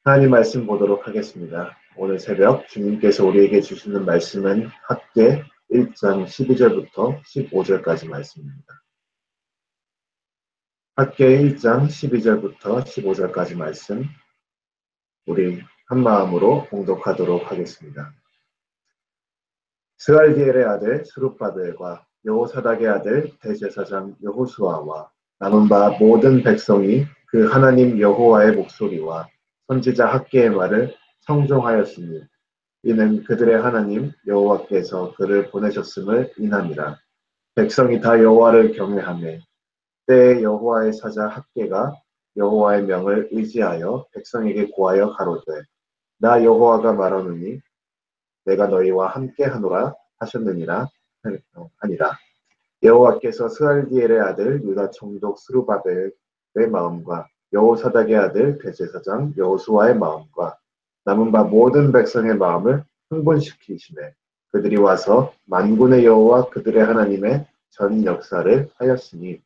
하나님 말씀 보도록 하겠습니다. 오늘 새벽 주님께서 우리에게 주시는 말씀은 학개 1장 12절부터 15절까지 말씀입니다. 학개 1장 12절부터 15절까지 말씀 우리 한마음으로 봉독하도록 하겠습니다. 스알디엘의 아들 스룹바벨과 여호사닥의 아들 대제사장 여호수아와 남은 바 모든 백성이 그 하나님 여호와의 목소리와 선지자 학개의 말을 청종하였으니 이는 그들의 하나님 여호와께서 그를 보내셨음을 인함이라. 백성이 다 여호와를 경외하며 때에 여호와의 사자 학개가 여호와의 명을 의지하여 백성에게 고하여 가로되 나 여호와가 말하노니 내가 너희와 함께 하노라 하셨느니라 하니라. 여호와께서 스알디엘의 아들 유다 총독 스루바벨의 마음과 여호사닥의 아들 대제사장 여호수아의 마음과 남은 바 모든 백성의 마음을 흥분시키시매 그들이 와서 만군의 여호와 그들의 하나님의 전 역사를 하였으니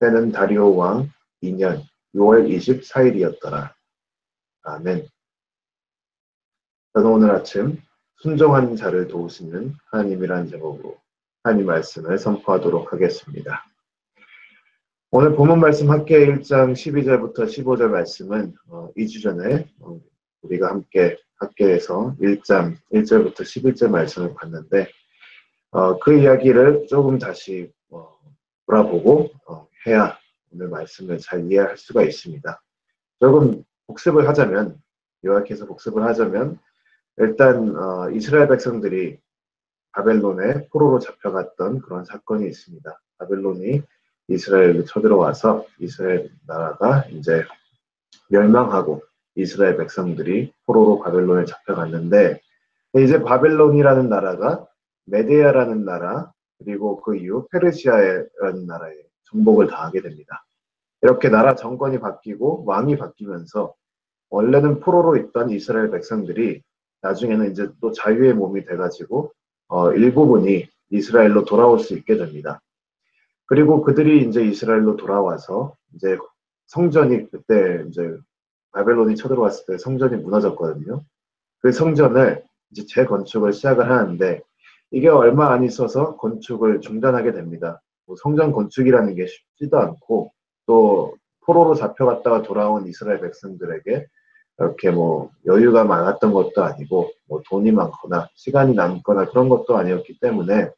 때는 다리오 왕 2년 6월 24일이었더라. 아멘. 저는 오늘 아침 순종하는 자를 도우시는 하나님이라는 제목으로 하나님 말씀을 선포하도록 하겠습니다. 오늘 본문 말씀 학개 1장 12절부터 15절 말씀은 2주 전에 우리가 함께 학개에서 1장 1절부터 11절 말씀을 봤는데 그 이야기를 조금 다시 돌아보고 해야 오늘 말씀을 잘 이해할 수가 있습니다. 조금 복습을 하자면 요약해서 복습을 하자면 일단 이스라엘 백성들이 바벨론에 포로로 잡혀갔던 그런 사건이 있습니다. 바벨론이 이스라엘로 쳐들어와서 이스라엘 나라가 이제 멸망하고 이스라엘 백성들이 포로로 바벨론에 잡혀갔는데 이제 바벨론이라는 나라가 메데아라는 나라 그리고 그 이후 페르시아라는 나라에 정복을 당하게 됩니다. 이렇게 나라 정권이 바뀌고 왕이 바뀌면서 원래는 포로로 있던 이스라엘 백성들이 나중에는 이제 또 자유의 몸이 돼가지고 일부분이 이스라엘로 돌아올 수 있게 됩니다. 그리고 그들이 이제 이스라엘로 돌아와서 이제 성전이 그때 이제 바벨론이 쳐들어왔을 때 성전이 무너졌거든요. 그 성전을 이제 재건축을 시작을 하는데 이게 얼마 안 있어서 건축을 중단하게 됩니다. 뭐 성전 건축이라는 게 쉽지도 않고 또 포로로 잡혀갔다가 돌아온 이스라엘 백성들에게 이렇게 뭐 여유가 많았던 것도 아니고 뭐 돈이 많거나 시간이 남거나 그런 것도 아니었기 때문에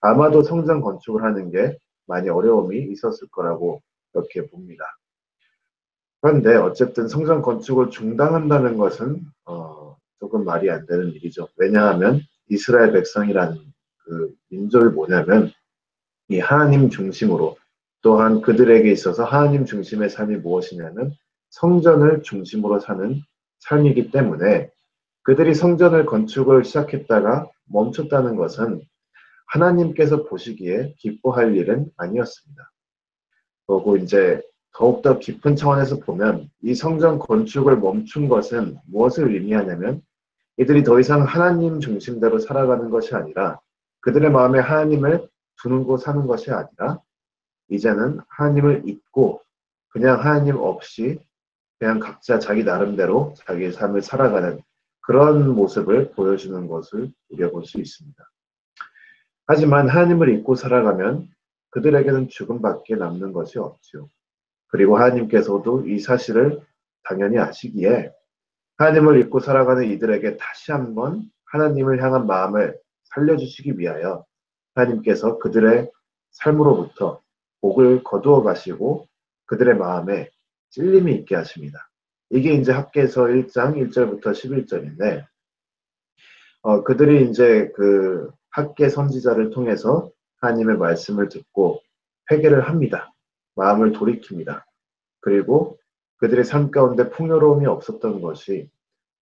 아마도 성전 건축을 하는 게 많이 어려움이 있었을 거라고 이렇게 봅니다. 그런데 어쨌든 성전 건축을 중단한다는 것은 조금 말이 안 되는 일이죠. 왜냐하면 이스라엘 백성이라는 그 민족이 뭐냐면 이 하나님 중심으로 또한 그들에게 있어서 하나님 중심의 삶이 무엇이냐면 성전을 중심으로 사는 삶이기 때문에 그들이 성전을 건축을 시작했다가 멈췄다는 것은 하나님께서 보시기에 기뻐할 일은 아니었습니다. 그리고 이제 더욱더 깊은 차원에서 보면 이 성전 건축을 멈춘 것은 무엇을 의미하냐면 이들이 더 이상 하나님 중심대로 살아가는 것이 아니라 그들의 마음에 하나님을 두고 사는 것이 아니라 이제는 하나님을 잊고 그냥 하나님 없이 그냥 각자 자기 나름대로 자기의 삶을 살아가는 그런 모습을 보여주는 것을 우려볼 수 있습니다. 하지만 하나님을 잊고 살아가면 그들에게는 죽음밖에 남는 것이 없죠. 그리고 하나님께서도 이 사실을 당연히 아시기에 하나님을 잊고 살아가는 이들에게 다시 한번 하나님을 향한 마음을 살려주시기 위하여 하나님께서 그들의 삶으로부터 복을 거두어 가시고 그들의 마음에 찔림이 있게 하십니다. 이게 이제 학개서 1장 1절부터 11절인데 그들이 이제 그 학개 선지자를 통해서 하나님의 말씀을 듣고 회개를 합니다. 마음을 돌이킵니다. 그리고 그들의 삶 가운데 풍요로움이 없었던 것이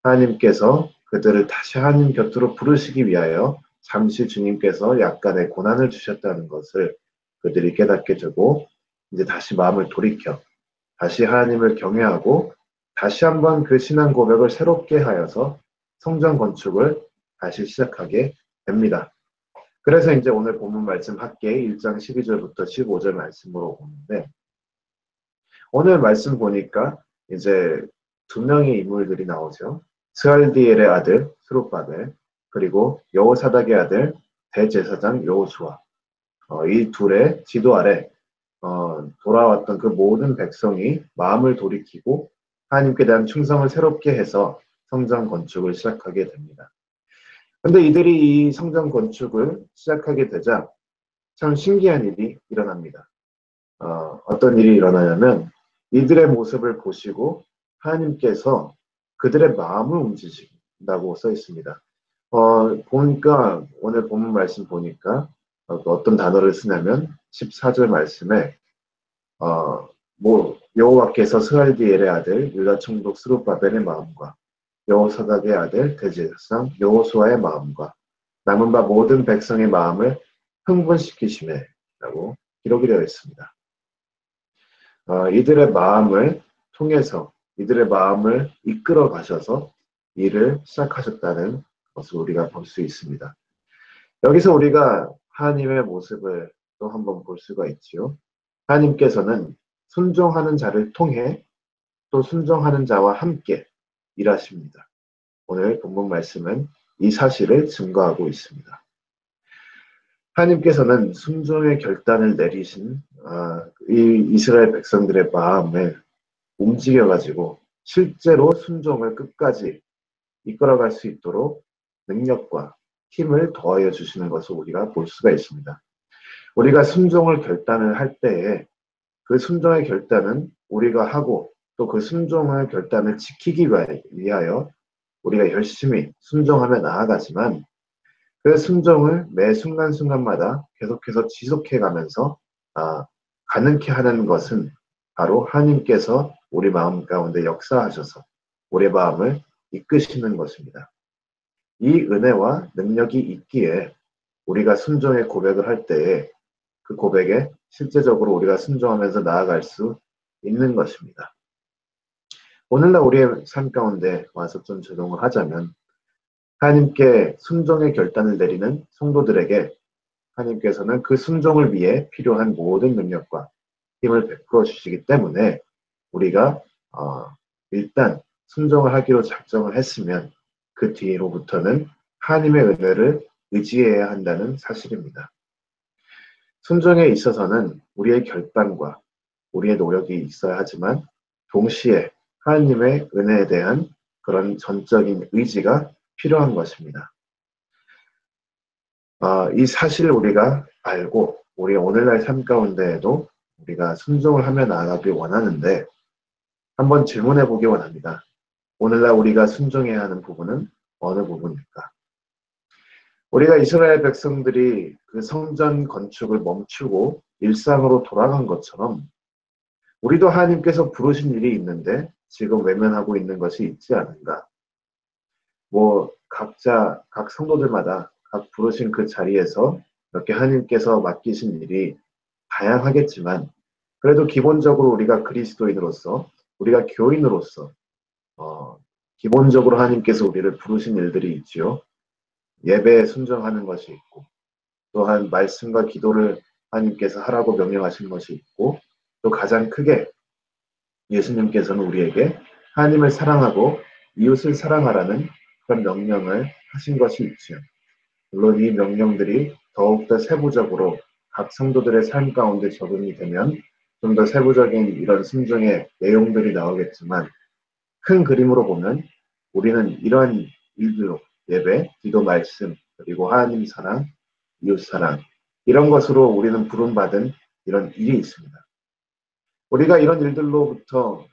하나님께서 그들을 다시 하나님 곁으로 부르시기 위하여 잠시 주님께서 약간의 고난을 주셨다는 것을 그들이 깨닫게 되고 이제 다시 마음을 돌이켜 다시 하나님을 경외하고 다시 한번 그 신앙 고백을 새롭게 하여서 성전 건축을 다시 시작하게 됩니다. 그래서 이제 오늘 본문 말씀 학개 1장 12절부터 15절 말씀으로 보는데 오늘 말씀 보니까 이제 두 명의 인물들이 나오죠. 스알디엘의 아들 스룹바벨, 그리고 여호사닥의 아들 대제사장 여호수아. 이 둘의 지도 아래 돌아왔던 그 모든 백성이 마음을 돌이키고 하나님께 대한 충성을 새롭게 해서 성전 건축을 시작하게 됩니다. 그런데 이들이 이 성전 건축을 시작하게 되자 참 신기한 일이 일어납니다. 어떤 일이 일어나냐면 이들의 모습을 보시고 하나님께서 그들의 마음을 움직이신다고 써 있습니다. 보니까 오늘 본문 말씀 보니까 어떤 단어를 쓰냐면 14절 말씀에 여호와께서 스알디엘의 아들 유다 총독 스룹바벨의 마음과 여호사닥의 아들 대제사장 여호수아의 마음과 남은 바 모든 백성의 마음을 흥분시키심에라고 기록이 되어 있습니다. 이들의 마음을 통해서 이들의 마음을 이끌어 가셔서 일을 시작하셨다는 것을 우리가 볼 수 있습니다. 여기서 우리가 하나님의 모습을 또 한번 볼 수가 있지요. 하나님께서는 순종하는 자를 통해 또 순종하는 자와 함께 일하십니다. 오늘 본문 말씀은 이 사실을 증거하고 있습니다. 하나님께서는 순종의 결단을 내리신 이 이스라엘 백성들의 마음을 움직여가지고 실제로 순종을 끝까지 이끌어갈 수 있도록 능력과 힘을 더하여 주시는 것을 우리가 볼 수가 있습니다. 우리가 순종을 결단을 할 때에 그 순종의 결단은 우리가 하고 또 그 순종의 결단을 지키기 위하여 우리가 열심히 순종하며 나아가지만 그 순종을 매 순간순간마다 계속해서 지속해가면서 가능케 하는 것은 바로 하나님께서 우리 마음 가운데 역사하셔서 우리 마음을 이끄시는 것입니다. 이 은혜와 능력이 있기에 우리가 순종의 고백을 할 때에 그 고백에 실제적으로 우리가 순종하면서 나아갈 수 있는 것입니다. 오늘날 우리의 삶 가운데 와서 좀 적용을 하자면 하나님께 순종의 결단을 내리는 성도들에게 하나님께서는 그 순종을 위해 필요한 모든 능력과 힘을 베풀어 주시기 때문에 우리가 일단 순종을 하기로 작정을 했으면 그 뒤로부터는 하나님의 은혜를 의지해야 한다는 사실입니다. 순종에 있어서는 우리의 결단과 우리의 노력이 있어야 하지만 동시에 하나님의 은혜에 대한 그런 전적인 의지가 필요한 것입니다. 이 사실을 우리가 알고 우리 오늘날 삶 가운데에도 우리가 순종을 하며 나아가길 원하는데 한번 질문해 보기 원합니다. 오늘날 우리가 순종해야 하는 부분은 어느 부분일까? 우리가 이스라엘 백성들이 그 성전 건축을 멈추고 일상으로 돌아간 것처럼 우리도 하나님께서 부르신 일이 있는데 지금 외면하고 있는 것이 있지 않은가? 각자 각 성도들마다 각 부르신 그 자리에서 이렇게 하나님께서 맡기신 일이 다양하겠지만 그래도 기본적으로 우리가 그리스도인으로서 우리가 교인으로서 기본적으로 하나님께서 우리를 부르신 일들이 있지요. 예배에 순종하는 것이 있고 또한 말씀과 기도를 하나님께서 하라고 명령하신 것이 있고 또 가장 크게 예수님께서는 우리에게 하나님을 사랑하고 이웃을 사랑하라는 그런 명령을 하신 것이 있죠. 물론 이 명령들이 더욱더 세부적으로 각 성도들의 삶 가운데 적용이 되면 좀 더 세부적인 이런 순종의 내용들이 나오겠지만 큰 그림으로 보면 우리는 이러한 일들로 예배, 기도 말씀, 그리고 하나님 사랑, 이웃 사랑 이런 것으로 우리는 부름받은 이런 일이 있습니다. 우리가 이런 일들로부터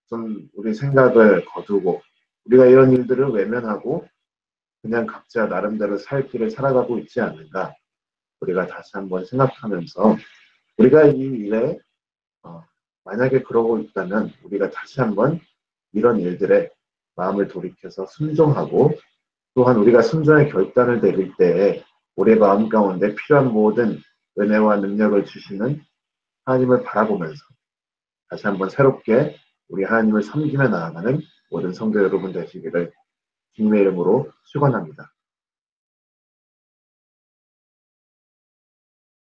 좀 우리 생각을 거두고 우리가 이런 일들을 외면하고 그냥 각자 나름대로 살 길을 살아가고 있지 않는가 우리가 다시 한번 생각하면서 우리가 이 일에 만약에 그러고 있다면 우리가 다시 한번 이런 일들에 마음을 돌이켜서 순종하고 또한 우리가 순종의 결단을 내릴 때에 우리의 마음 가운데 필요한 모든 은혜와 능력을 주시는 하나님을 바라보면서 다시 한번 새롭게 우리 하나님을 섬기며 나아가는 모든 성도 여러분 되시기를 주님의 이름으로 축원합니다.